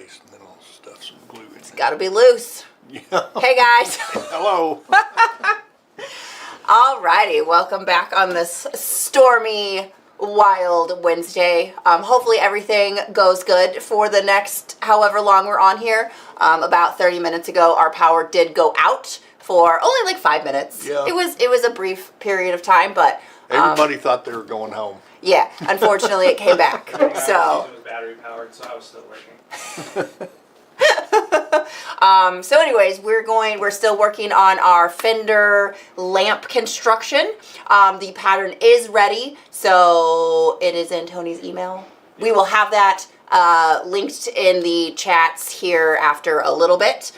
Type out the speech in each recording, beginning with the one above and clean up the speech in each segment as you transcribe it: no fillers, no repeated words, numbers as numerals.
place, and then I'll stuff some glue in It's got to be loose. Yeah. Hey, guys. Hello. Alrighty, welcome back on this stormy, wild Wednesday. Hopefully everything goes good for the next however long we're on here. About 30 minutes ago, our power did go out for only like 5 minutes. Yeah. It was a brief period of time, but Everybody thought they were going home. yeah, unfortunately it came back. So It was battery powered, so I was still working. So anyways, we're still working on our Fender lamp construction. The pattern is ready, so it is in Tony's email. We will have that linked in the chats here after a little bit.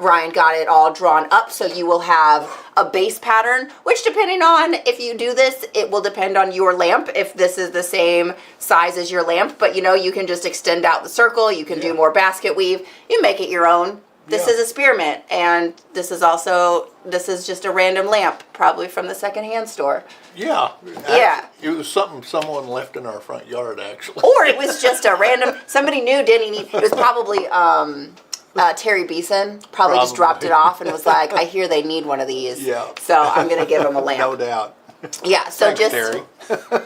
Ryan got it all drawn up, so you will have a base pattern, which depending on if you do this, it will depend on your lamp, if this is the same size as your lamp. But, you know, you can just extend out the circle. You can do more basket weave. You make it your own. This is a spearmint, and this is just a random lamp, probably from the secondhand store. Yeah. Yeah. It was something someone left in our front yard, actually. Or it was just a random, somebody knew Denny need, it was probably, Terry Beeson probably just dropped it off and was like, I hear they need one of these. Yeah. So I'm going to give him a lamp. No doubt. Yeah, so Thanks, Terry.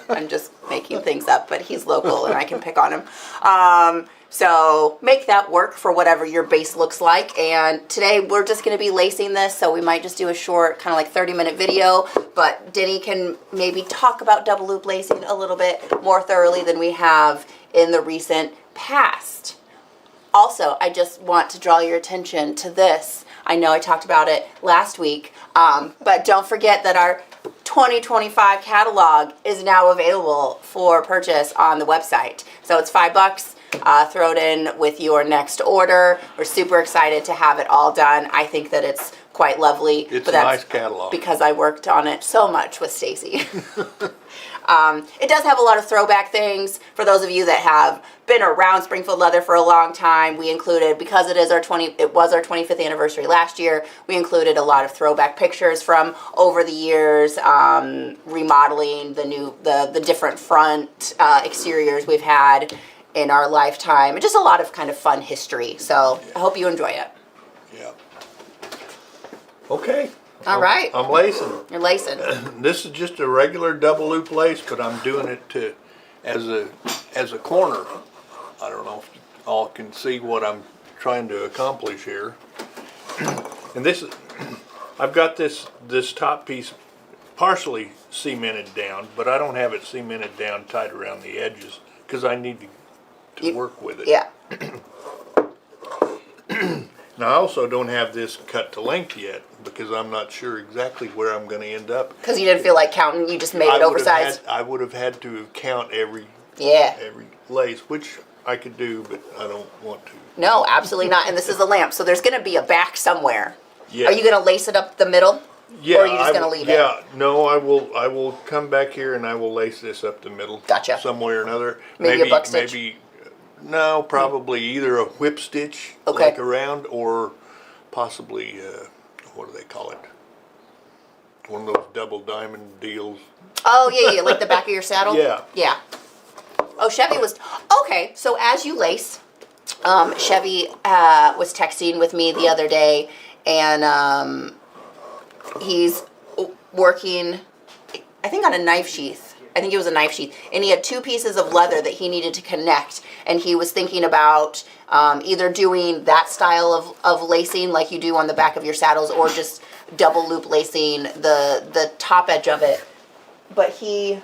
I'm just making things up, but he's local and I can pick on him. So make that work for whatever your base looks like. And today we're just going to be lacing this, so we might just do a short, kind of like 30-minute video. But Denny can maybe talk about double loop lacing a little bit more thoroughly than we have in the recent past. Also, I just want to draw your attention to this. I know I talked about it last week, but don't forget that our 2025 catalog is now available for purchase on the website. So it's $5. Throw it in with your next order. We're super excited to have it all done. I think that it's quite lovely. It's a nice catalog. Because I worked on it so much with Stacy. It does have a lot of throwback things. For those of you that have been around Springfield Leather for a long time, we included, because it was our 25th anniversary last year, we included a lot of throwback pictures from over the years, remodeling the different front exteriors we've had in our lifetime, and just a lot of kind of fun history. So I hope you enjoy it. Yeah. Okay. All right. I'm lacing. You're lacing. This is just a regular double loop lace, but I'm doing it as a corner. I don't know if you all can see what I'm trying to accomplish here. And this is, I've got this top piece partially cemented down, but I don't have it cemented down tight around the edges because I need to work with it. Yeah. Now I also don't have this cut to length yet because I'm not sure exactly where I'm going to end up. Because you didn't feel like counting, you just made it oversized. I would have had to count every lace, which I could do, but I don't want to. No, absolutely not. And this is a lamp, so there's going to be a back somewhere. Yeah. Are you going to lace it up the middle? Yeah. Or are you just going to leave it? Yeah. No, I will come back here and I will lace this up the middle. Gotcha. Somewhere or another. Maybe a buck stitch? No, probably either a whip stitch, like around, or possibly, what do they call it? One of those double diamond deals. Oh, yeah, like the back of your saddle? Yeah. Yeah. Oh, Chevy was, okay, so as you lace, Chevy was texting with me the other day, and he's working, I think on a knife sheath. I think it was a knife sheath, and he had 2 pieces of leather that he needed to connect, and he was thinking about either doing that style of lacing like you do on the back of your saddles, or just double loop lacing the top edge of it. But he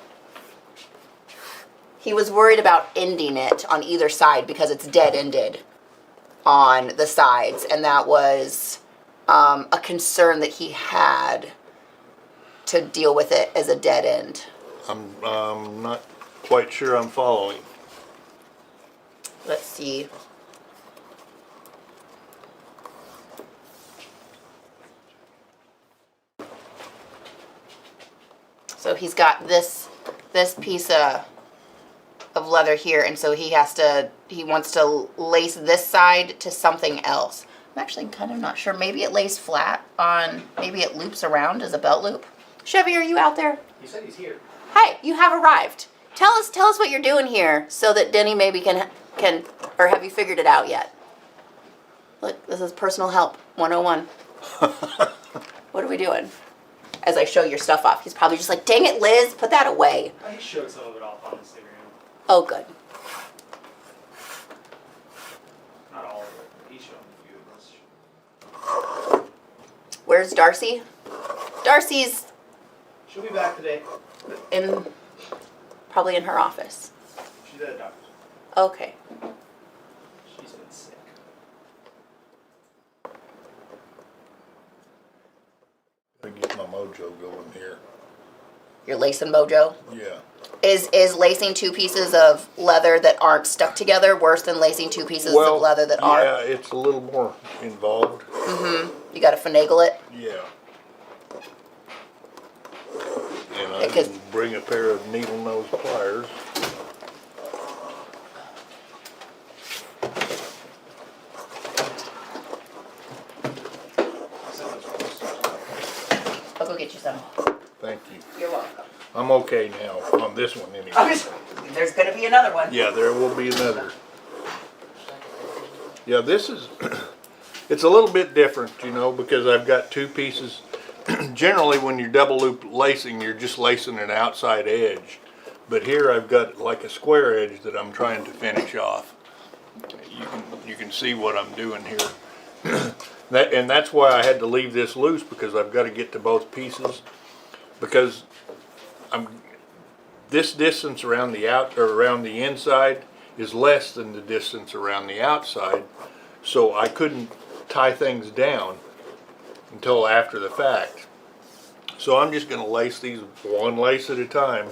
was worried about ending it on either side because it's dead-ended on the sides, and that was a concern that he had to deal with it as a dead end. I'm not quite sure I'm following. Let's see. So he's got this piece of leather here, and so he wants to lace this side to something else. I'm actually kind of not sure. Maybe it lays flat on, maybe it loops around as a belt loop. Chevy, are you out there? He said he's here. Hi, you have arrived. Tell us what you're doing here so that Denny maybe can or have you figured it out yet? Look, this is personal help 101. What are we doing? As I show your stuff off, he's probably just like, dang it, Liz, put that away. I showed some of it off on Instagram. Oh, good. Not all of it. He showed me a few of this. Where's Darcy? Darcy's She'll be back today. probably in her office. She's at a doctor's. Okay. She's been sick. I get my mojo going here. Your lacing mojo. Yeah. Is lacing two pieces of leather that aren't stuck together worse than lacing two pieces of leather that are? Yeah, it's a little more involved. Mm-hmm. You got to finagle it. Yeah. And I Because- can bring a pair of needle nose pliers. I'll go get you some. Thank you. You're welcome. I'm okay now on this one anyway. There's going to be another one. Yeah, there will be another. Yeah, this is, it's a little bit different, you know, because I've got two pieces. Generally, when you're double loop lacing, you're just lacing an outside edge. But here I've got like a square edge that I'm trying to finish off. You can see what I'm doing here. And that's why I had to leave this loose, because I've got to get to both pieces. Because this distance around the around the inside is less than the distance around the outside, so I couldn't tie things down until after the fact. So I'm just going to lace these one lace at a time.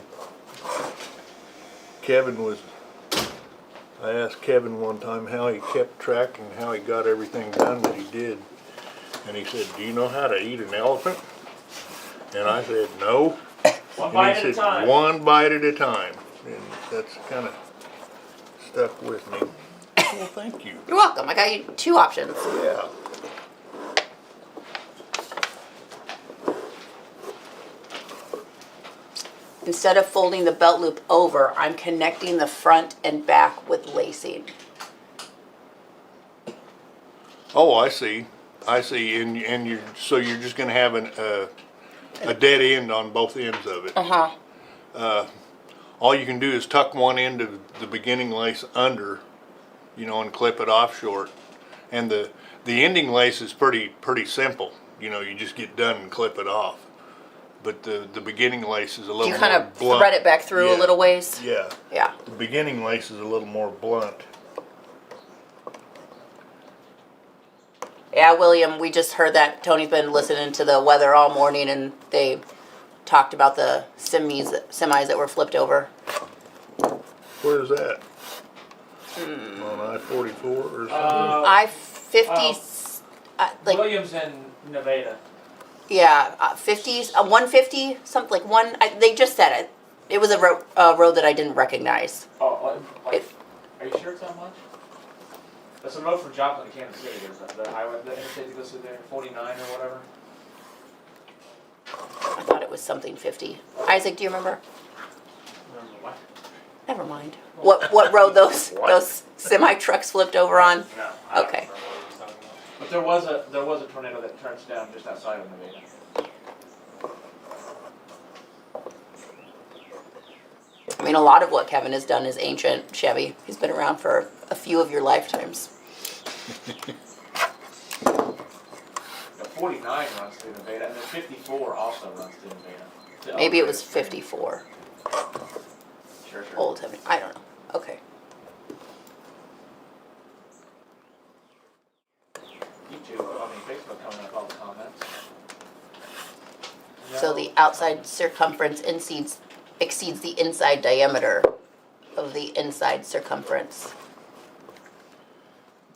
I asked Kevin one time how he kept track and how he got everything done that he did, and he said, "Do you know how to eat an elephant?" And I said, "No." One bite And at he a said, time. "One bite at a time." And that's kind of stuck with me. Well, thank you. You're welcome. I got you two options. Yeah. Instead of folding the belt loop over, I'm connecting the front and back with lacing. Oh, I see. I see. And you're just going to have a dead end on both ends of it. Uh-huh. All you can do is tuck one end of the beginning lace under, you know, and clip it off short. And the ending lace is pretty simple. You know, you just get done and clip it off. But the beginning lace is a little You more kind of blunt. thread it back through a Yeah. little ways. Yeah. Yeah. The beginning lace is a little more blunt. Yeah, William, we just heard that Tony's been listening to the weather all morning, and they talked about the semis that were flipped over. Where is that? On I-44 or something? I-50, like, Williams and Nevada. yeah, 50s, 150, something like one. They just said it. It was a road that I didn't recognize. Oh, like, It- are you sure it's that much? That's a road from Joplin to Kansas City. Is that the highway, the interstate that goes through there, 49 or whatever? I thought it was something 50. Isaac, do you remember? Remember what? Never mind. What road those What? those semi trucks flipped over on? No. I don't Okay. remember what he was talking about. But there was a tornado that touched down just outside of Nevada. I mean, a lot of what Kevin has done is ancient Chevy. He's been around for a few of your lifetimes. The 49 runs through Nevada, and the 54 also runs through Nevada. Maybe it was 54. Sure. Old Chevy. I don't know. Okay. YouTube, Facebook coming up all the comments. So the outside circumference exceeds the inside diameter of the inside circumference.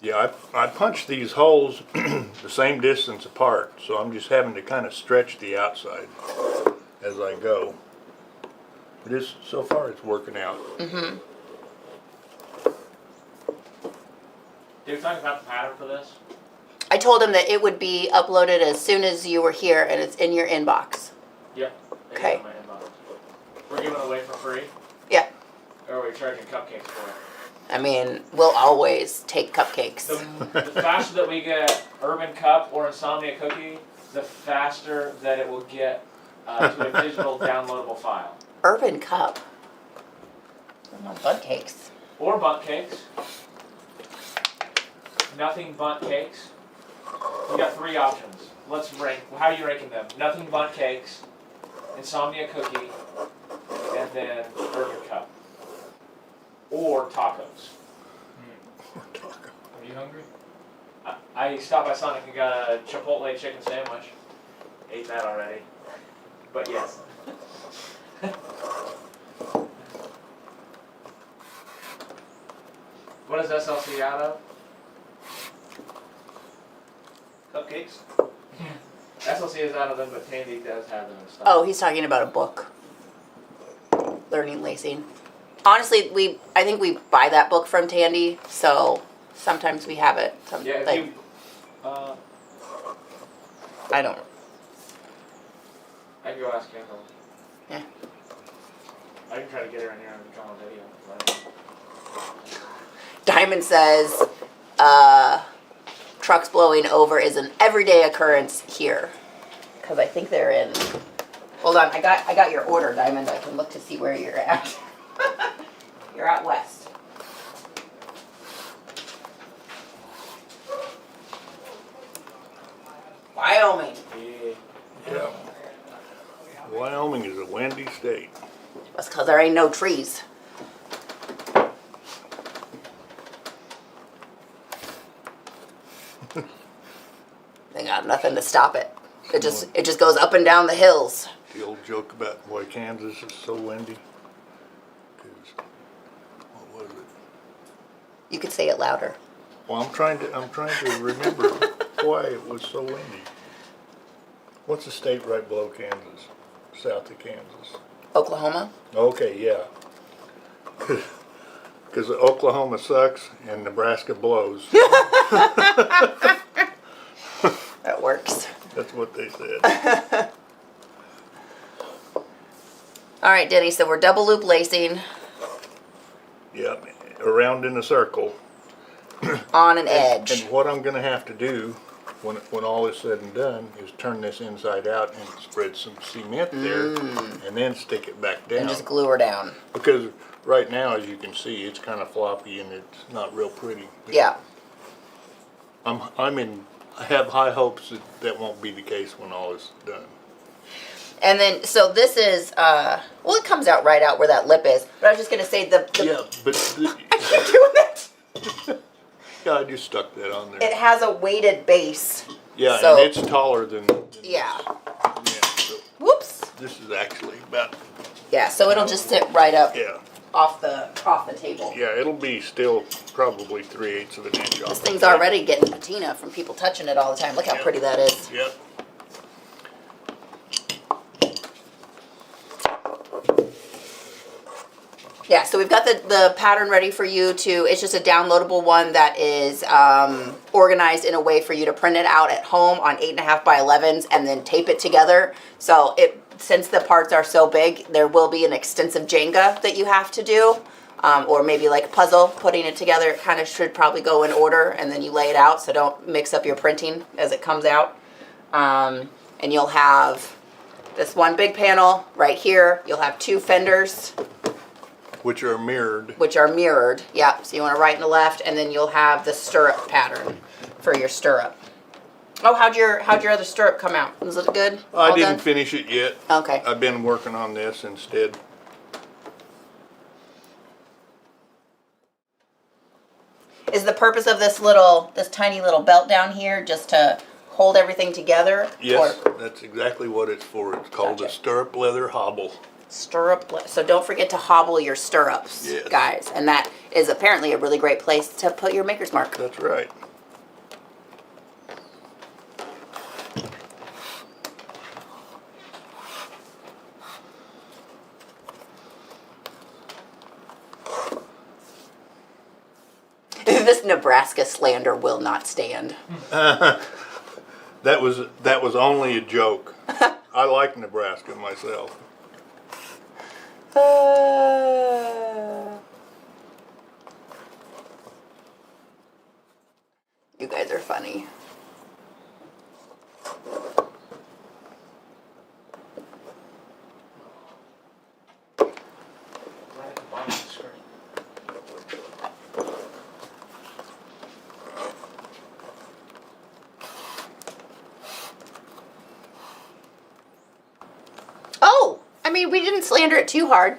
Yeah, I punched these holes the same distance apart, so I'm just having to kind of stretch the outside as I go. So far it's working out. Mm-hmm. Did you talk about the pattern for this? I told him that it would be uploaded as soon as you were here, and it's in your inbox. Yep. Okay. We're giving it away for free? Yeah. Or are we charging cupcakes for it? I mean, we'll always take cupcakes. The faster that we get Urban Cup or Insomnia Cookie, the faster that it will get to a digital downloadable file. Urban Cup. I want bud cakes. Or Bunt Cakes. Nothing Bunt Cakes. We got 3 options. Let's rank. How are you ranking them? Nothing Bunt Cakes, Insomnia Cookie, and then Urban Cup. Or tacos. Are you hungry? I stopped by Sonic and got a Chipotle chicken sandwich. Ate that already. But yes. What is SLC out of? Cupcakes? SLC is out of them, but Tandy does have them in stock. Oh, he's talking about a book. Learning lacing. Honestly, I think we buy that book from Tandy, so sometimes we have it. Yeah, if Like, you... I don't. I can go ask Kendall. Yeah. I can try to get her in here and come on video. Diamond says, trucks blowing over is an everyday occurrence here. Because I think they're in. Hold on, I got your order, Diamond. I can look to see where you're at. You're out west. Wyoming. Yeah. Wyoming is a windy state. That's because there ain't no trees. They got nothing to stop it. It just goes up and down the hills. The old joke about why Kansas is so windy. 'Cause what was it? You could say it louder. Well, I'm trying to remember why it was so windy. What's the state right below Kansas? South of Kansas. Oklahoma? Okay, yeah. Because Oklahoma sucks and Nebraska blows. That works. That's what they said. All right, Denny, so we're double loop lacing Yeah, around in a circle. on an edge. And what I'm going to have to do when all is said and done is turn this inside out and spread some cement there and then stick it back down. And just glue her down. Because right now, as you can see, it's kind of floppy and it's not real pretty. Yeah. I have high hopes that won't be the case when all is done. And then, so this is, well, it comes out right out where that lip is. But I was just going to say Yeah, but I keep doing that. yeah, I just stuck that on there. It has a weighted base. Yeah, so, and it's taller than Yeah. this. Yeah, so Whoops. this is actually about, Yeah, so it'll just sit right up yeah. off the table. Yeah, it'll be still probably 3/8 of an inch off. This thing's already getting patina from people touching it all the time. Look how Yep. pretty that is. Yep. Yeah, so we've got the pattern ready for you to, it's just a downloadable one that is organized in a way for you to print it out at home on 8.5 by 11s and then tape it together. So since the parts are so big, there will be an extensive Jenga that you have to do. Or maybe like a puzzle, putting it together. It kind of should probably go in order and then you lay it out, so don't mix up your printing as it comes out. And you'll have this one big panel right here. You'll have 2 fenders, Which are mirrored. which are mirrored. Yeah, so you want to right and a left, and then you'll have the stirrup pattern for your stirrup. Oh, how'd your other stirrup come out? Was it good? I All didn't done? finish it yet. Okay. I've been working on this instead. Is the purpose of this tiny little belt down here just to hold everything together? Yes, Or that's exactly what it's for. It's called a Gotcha. stirrup leather hobble. so don't forget to hobble your stirrups, Yes. guys. And that is apparently a really great place to put your maker's mark. That's right. This Nebraska slander will not stand. That was only a joke. I like Nebraska myself. You guys are funny. Right at the bottom of the screen. Oh, I mean, we didn't slander it too hard.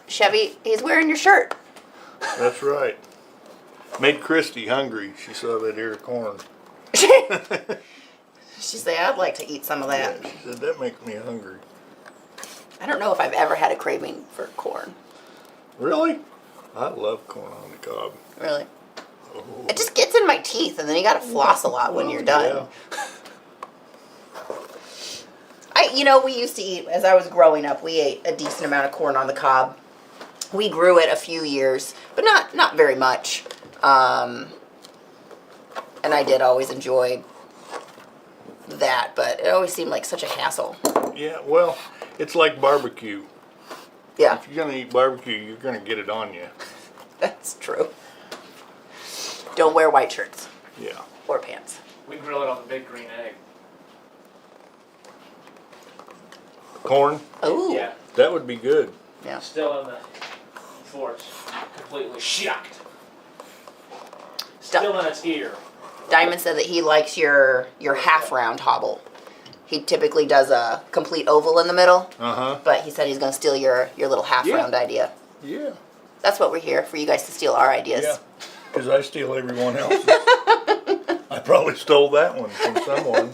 Chevy, he's wearing your shirt. That's right. Made Christy hungry. She saw that ear of corn. She said, I'd like to eat some of that. She said, that makes me hungry. I don't know if I've ever had a craving for corn. Really? I love corn on the cob. Really. Oh. It just gets in my teeth, and then you gotta floss a lot when you're done. We used to eat, as I was growing up, we ate a decent amount of corn on the cob. We grew it a few years, but not very much. And I did always enjoy that, but it always seemed like such a hassle. Yeah, well, it's like barbecue. Yeah, If you're going to eat barbecue, you're going to get it on you. that's true. Don't wear white shirts Yeah. or pants. We grill it on the big green egg. Corn, Ooh. Yeah. that would be good. Yeah. Still in the force. Completely shucked. Still in its ear. Diamond said that he likes your half round hobble. He typically does a complete oval in the middle, Uh-huh. but he said he's going to steal your little half round idea. Yeah. That's what we're here for, you guys to steal our ideas. Yeah. Because I steal everyone else's. I probably stole that one from someone.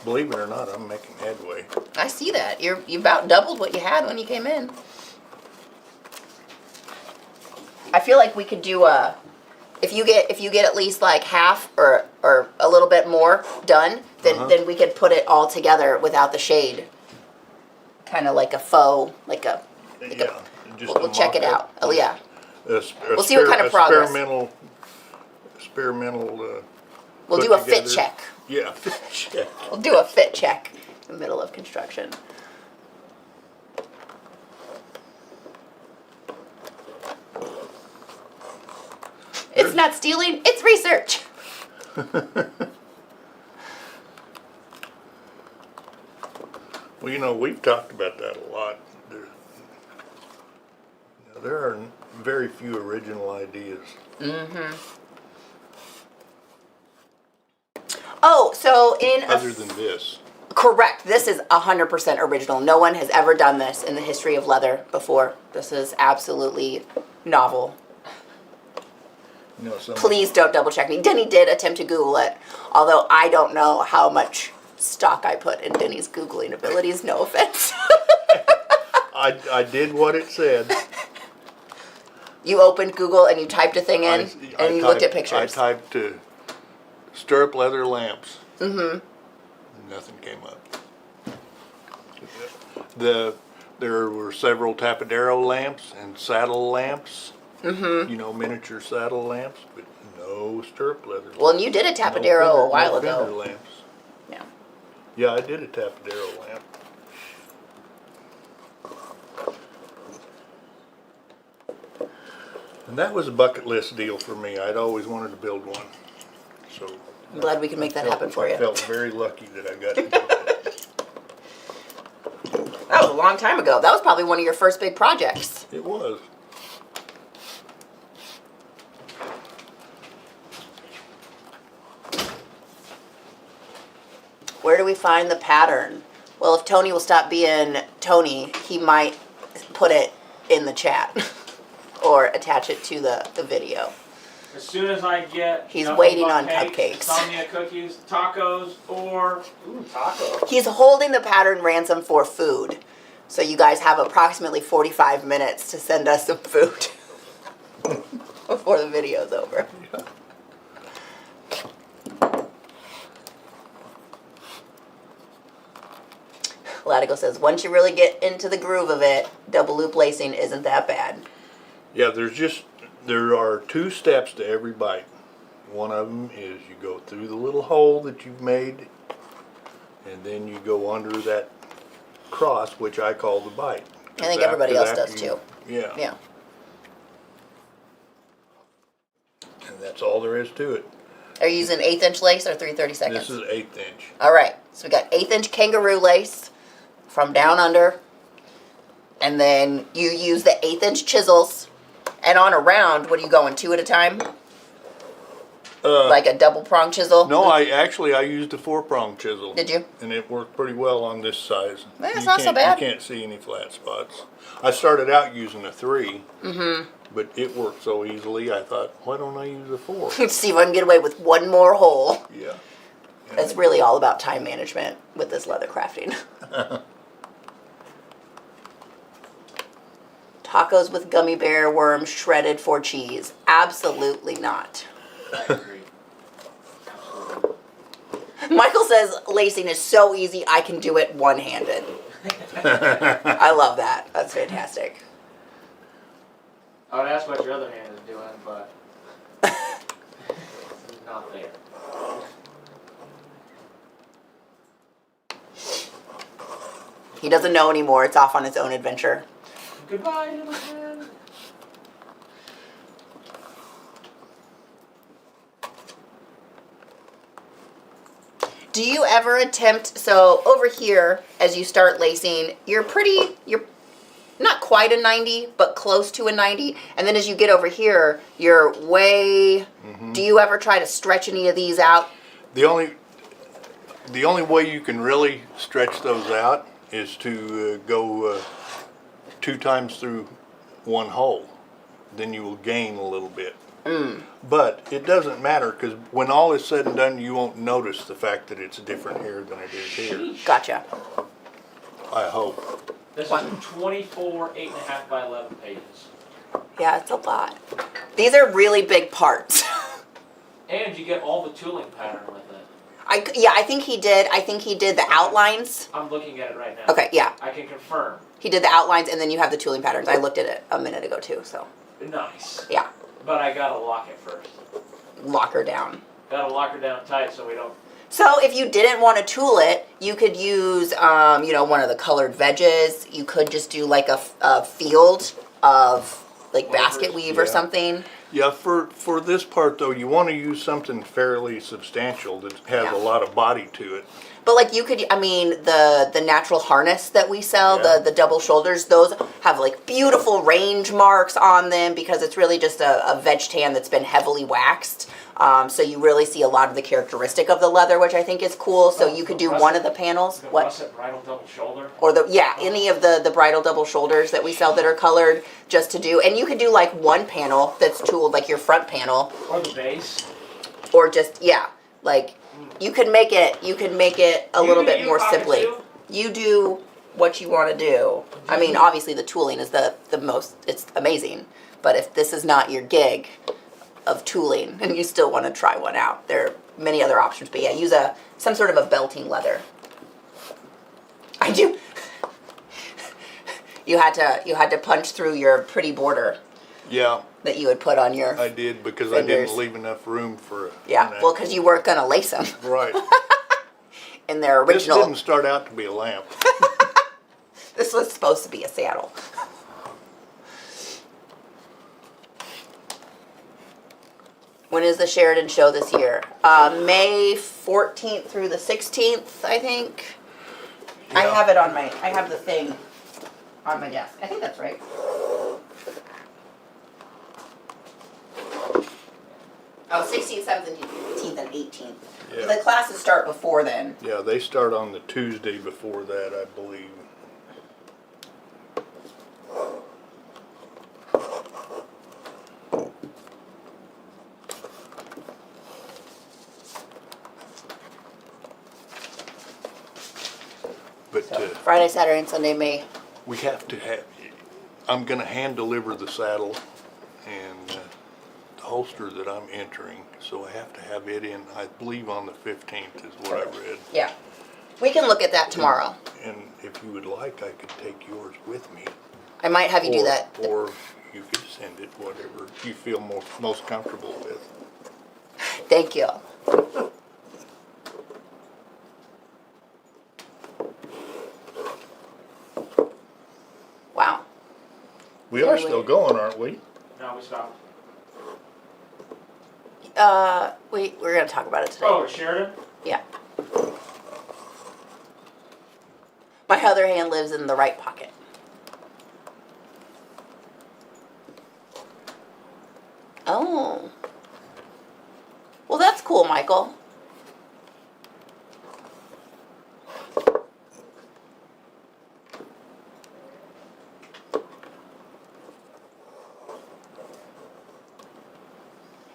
Believe it or not, I'm making headway. I see that. You about doubled what you had when you came in. I feel like we could do if you get at least like half or a little bit more done, then we could put it all together without the shade. Kind of like a faux, we'll check it out. Oh yeah. We'll see what kind of progress. Experimental. We'll do a fit check. Yeah, fit check. We'll do a fit check in the middle of construction. It's not stealing, it's research. Well, we've talked about that a lot. There are very few original ideas. Mm-hmm. Oh, so Other than this. Correct. This is 100% original. No one has ever done this in the history of leather before. This is absolutely novel. Please don't double check me. Denny did attempt to Google it, although I don't know how much stock I put in Denny's Googling abilities. No offense. I did what it said. You opened Google and you typed a thing in, and you looked at pictures. I typed stirrup leather lamps. Mm-hmm. Nothing came up. There were several Tapadero lamps and saddle lamps. Mm-hmm. Miniature saddle lamps, but no stirrup leather lamps. Well, and you did a Tapadero a while Fender ago. lamps. Yeah. Yeah, I did a Tapadero lamp. And that was a bucket list deal for me. I'd always wanted to build one. So I'm glad we can make that happen for you. I felt very lucky that I got to do that. That was a long time ago. That was probably one of your first big projects. It was. Where do we find the pattern? Well, if Tony will stop being Tony, he might put it in the chat or attach it to the video. As soon as I get He's nothing waiting but on cupcakes. insomnia cookies, tacos, or tacos. He's holding the pattern ransom for food. So you guys have approximately 45 minutes to send us some food before the video's over. Yeah. Latigo says, once you really get into the groove of it, double loop lacing isn't that bad. Yeah, there are 2 steps to every bite. One of them is you go through the little hole that you've made, and then you go under that cross, which I call the bite. I think everybody else After does you- too. Yeah. Yeah. And that's all there is to it. Are you using 1/8" lace or 3/32? This is 1/8 inch. All right. So we got 1/8" kangaroo lace from down under. And then you use the 1/8" chisels. And on a round, what are you going, 2 at a time? Like a double prong chisel? No, I used a 4-prong chisel. Did you? And it worked pretty well on this size. That's You not so can't- bad. You can't see any flat spots. I started out using a 3. Mm-hmm. But it worked so easily, I thought, why don't I use a 4? See if I can get away with one more hole. Yeah. It's really all about time management with this leather crafting. Tacos with gummy bear worms shredded for cheese. Absolutely not. I agree. Absolutely. Michael says lacing is so easy, I can do it one-handed. I love that. That's fantastic. I would ask what your other hand is doing, but it's not there. He doesn't know anymore. It's off on its own adventure. Goodbye, little friend. Do you ever attempt, so over here, as you start lacing, you're not quite a 90, but close to a 90. And then as you get over here, you're way, do you ever try to stretch any of these out? The only way you can really stretch those out is to go 2 times through one hole. Then you will gain a little bit. But it doesn't matter, because when all is said and done, you won't notice the fact that it's different here than it is here. Gotcha. I hope. This is 24 8.5 by 11 pages. Yeah, it's a lot. These are really big parts. And you get all the tooling pattern with it. I think he did. I think he did the outlines. I'm looking at it right now. Okay, yeah. I can confirm. He did the outlines, and then you have the tooling patterns. I looked at it a minute ago, too, so. Nice. Yeah. But I gotta lock it first. Lock her down. Gotta lock her down tight so we don't. So if you didn't want to tool it, you could use, one of the colored vedges. You could just do like a field of like basket weave or Yeah. something. Yeah, for this part though, you want to use something fairly substantial that has Yeah. a lot of body to it. But like you could, the natural harness that we sell, Yeah. the double shoulders, those have like beautiful range marks on them because it's really just a veg tan that's been heavily waxed. So you really see a lot of the characteristic of the leather, which I think is cool. So you could do one of the panels. The What? russet bridal double shoulder. Or any of the bridal double shoulders that we sell that are colored just to do. And you could do like one panel that's tooled, like your front panel, Or the base. or just, like you could make it a little bit more simply. Too? You do what you want to do. I mean, obviously the tooling is the most, it's amazing. But if this is not your gig of tooling and you still want to try one out, there are many other options. But yeah, use some sort of a belting leather. I do. You had to punch through your pretty border Yeah, that you would put on your I did because I Fenders. didn't leave enough room for. well, because you weren't gonna lace them Right. in their This original. didn't start out to be a lamp. This was supposed to be a saddle. When is the Sheridan show this year? May 14th through the 16th, I think. I Yeah. have it on I have the thing on my desk. I think that's right. Oh, 16th, 17th, 18th, and 18th. Yeah. The classes start before then. Yeah, they start on the Tuesday before that, I believe. But Friday, Saturday, and Sunday, May. we have to have, I'm gonna hand deliver the saddle and the holster that I'm entering, so I have to have it in, I believe on the 15th is what I read. Yeah. We can look at that tomorrow. And if you would like, I could take yours with me. I might have you do Or- that. Or you could send it, whatever you feel most comfortable with. Thank you. We are still going, aren't we? No, we stopped. We're gonna talk about it today. Oh, Sheridan? Yeah. My other hand lives in the right pocket. Oh. Well, that's cool, Michael.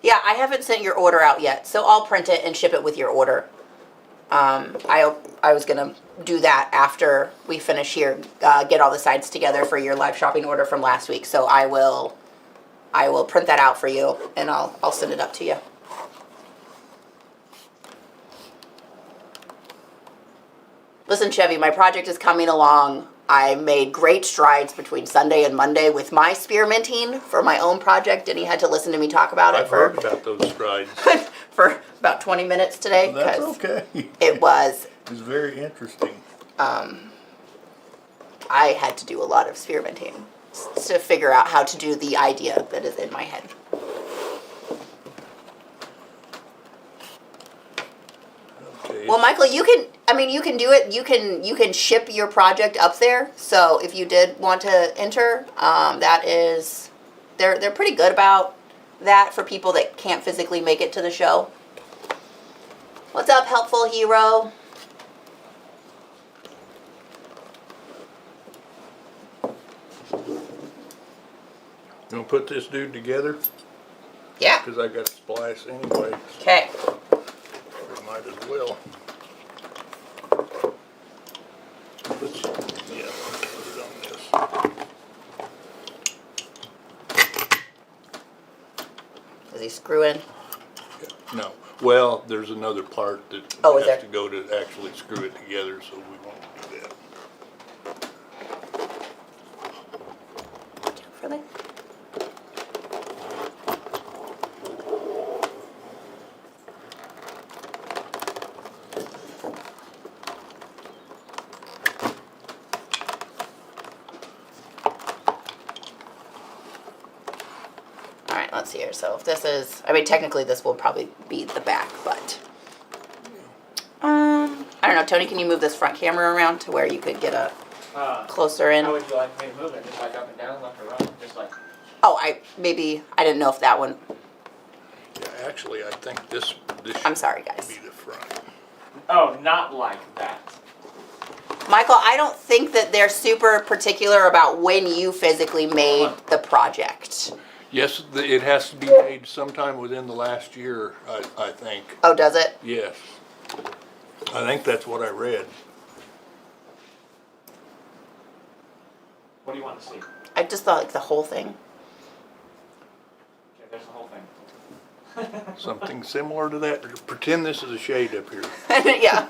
Yeah, I haven't sent your order out yet, so I'll print it and ship it with your order. I was gonna do that after we finish here, get all the sides together for your live shopping order from last week. So I will print that out for you and I'll send it up to you. Listen, Chevy, my project is coming along. I made great strides between Sunday and Monday with my spearminting for my own project, and he had to listen to me talk about it I've heard about those strides. for about 20 minutes today. That's 'cause okay. It was. It's very interesting. I had to do a lot of spearminting to figure out how to do the idea that is in my head. Okay. Well, Michael, you can do it. You can ship your project up there. So if you did want to enter, that is, they're pretty good about that for people that can't physically make it to the show. What's up, helpful hero? You gonna put this dude together? Yeah. Because I got to splice anyway. Okay. We might as well. Let's, yeah, put it on this. Does he screw in? No. Well, there's another part that Oh, is has there? to go to actually screw it together, so we won't do that. Really? Alright, let's see here. So if this is, I mean, technically this will probably be the back, but I don't know, Tony, can you move this front camera around to where you could get a closer in? How would you like me to move it? Just like up and down, left or right? Just like. Oh, I didn't know if that one. Yeah, actually, I think this I'm sorry, should guys. be the front. Oh, not like that. Michael, I don't think that they're super particular about when you physically made the project. Yes, it has to be made sometime within the last year, I think. Oh, does it? Yes. I think that's what I read. What do you want to see? I just thought like the whole thing. Okay, there's the whole thing. Something similar to that. Pretend this is a shade up here. Yeah,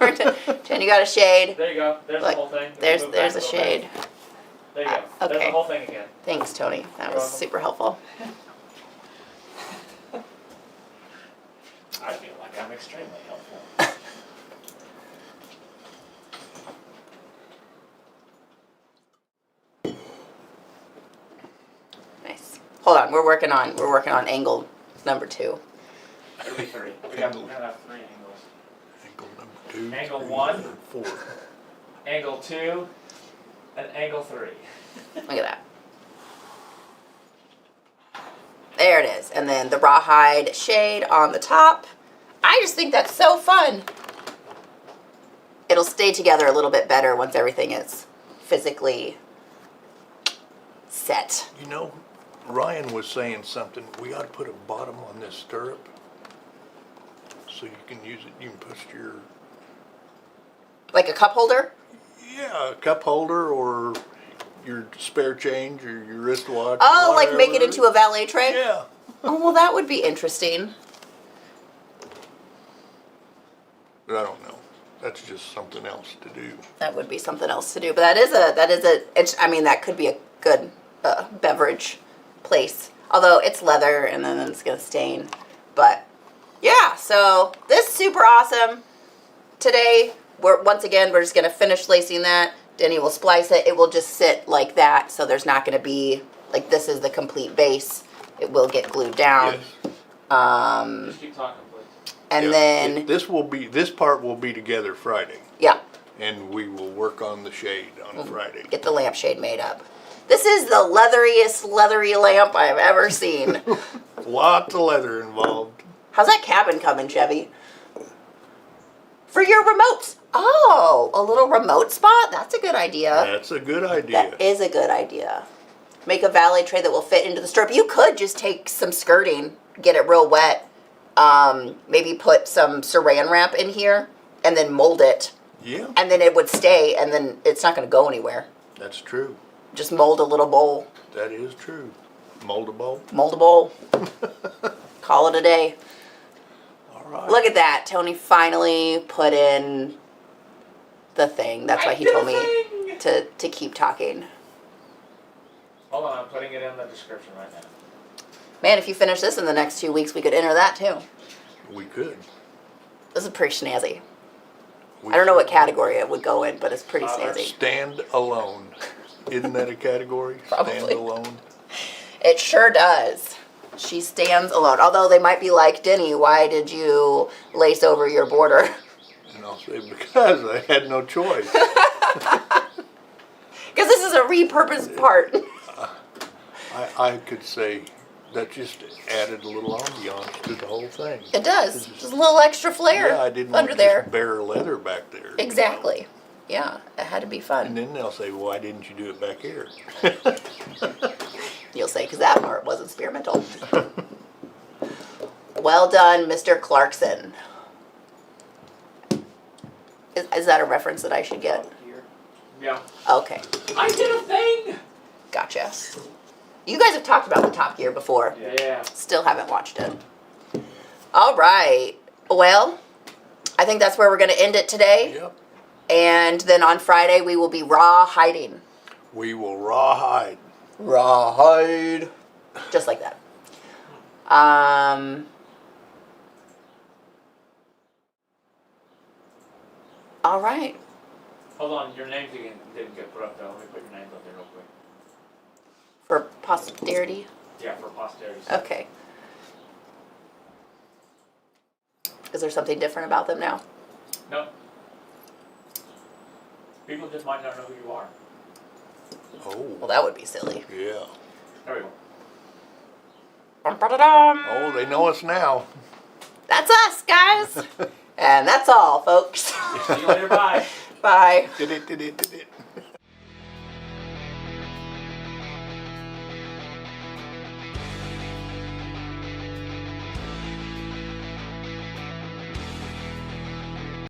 Jen, you got a shade. There you go. There's Look, the whole thing. There's Move back a little shade. bit. There you go. There's Okay. the whole thing again. Thanks, Tony. That was super helpful. I feel like I'm extremely helpful. Nice. Hold on, we're working on angle number 2. It'll be 3. We're gonna have 3 angles. Angle number 2. Angle 3, one. 4. Angle 2 and angle 3. Look at that. There it is. And then the rawhide shade on the top. I just think that's so fun. It'll stay together a little bit better once everything is physically set. You know, Ryan was saying something. We ought to put a bottom on this stirrup so you can use it. You can push your, Like a cup holder? yeah, a cup holder or your spare change or your wristwatch. Oh, like make it whatever. into a valet tray? Yeah. Oh, well, that would be interesting. But I don't know. That's just something else to do. That would be something else to do. But I mean, that could be a good beverage place. Although it's leather and then it's going to stain. But yeah, so this is super awesome. Today, we're just going to finish lacing that. Denny will splice it. It will just sit like that. So there's not going to be like this is the complete base. It will get glued down. Yes. Just keep talking, please. And Yeah. then, This part will be together Friday, yeah, and we will work on the shade on Friday. get the lampshade made up. This is the leatheriest leathery lamp I've ever seen. Lots of leather involved. How's that cabin coming, Chevy? For your remotes. Oh, a little remote spot? That's a good idea. That's a good idea. That is a good idea. Make a valet tray that will fit into the strip. You could just take some skirting, get it real wet, maybe put some saran wrap in here, and then mold it. Yeah, And then it would stay, and then it's not going to go anywhere. that's true. Just mold a little bowl. That is true. Moldable. Mold a bowl. Call it a day. All right. Look at that. Tony finally put in the thing. That's why he told me to keep talking. Hold on, I'm putting it in the description right now. Man, if you finish this in the next 2 weeks, we could enter that too. We could. This is pretty snazzy. We I don't know what should. category it would go in, but it's pretty snazzy. Stand alone. Isn't that a category? Probably. Stand alone. It sure does. She stands alone. Although they might be like, Denny, why did you lace over your border? And I'll say, because I had no choice. Because this is a repurposed part. I could say that just added a little ambiance to the whole thing. It does. Just a little extra flair Yeah, I didn't under want there. just bare leather back there. Exactly. Yeah, it had to be And fun. then they'll say, why didn't you do it back here? You'll say, because that part was experimental. Well done, Mr. Clarkson. Is that a reference that I should get? Here. Yeah. Okay, I did a thing! gotcha. You guys have talked about the Top Gear before. Yeah. Still haven't watched it. All right. Well, I think that's where we're going to end it today. Yep. And then on Friday, we will be raw hiding. We will rawhide. Rawhide. Just like that. All right. Hold on, your names didn't get put up though. Let me put your names up there real quick. For posterity. Yeah, for posterity. Okay. Is there something different about them now? No. People just might not know who you are. Well, Oh, that would be silly. yeah. There we go. Dum-ba-da-dum. Oh, they know us now. That's us, guys. And that's all, folks. See you later, bye. Bye. Did it.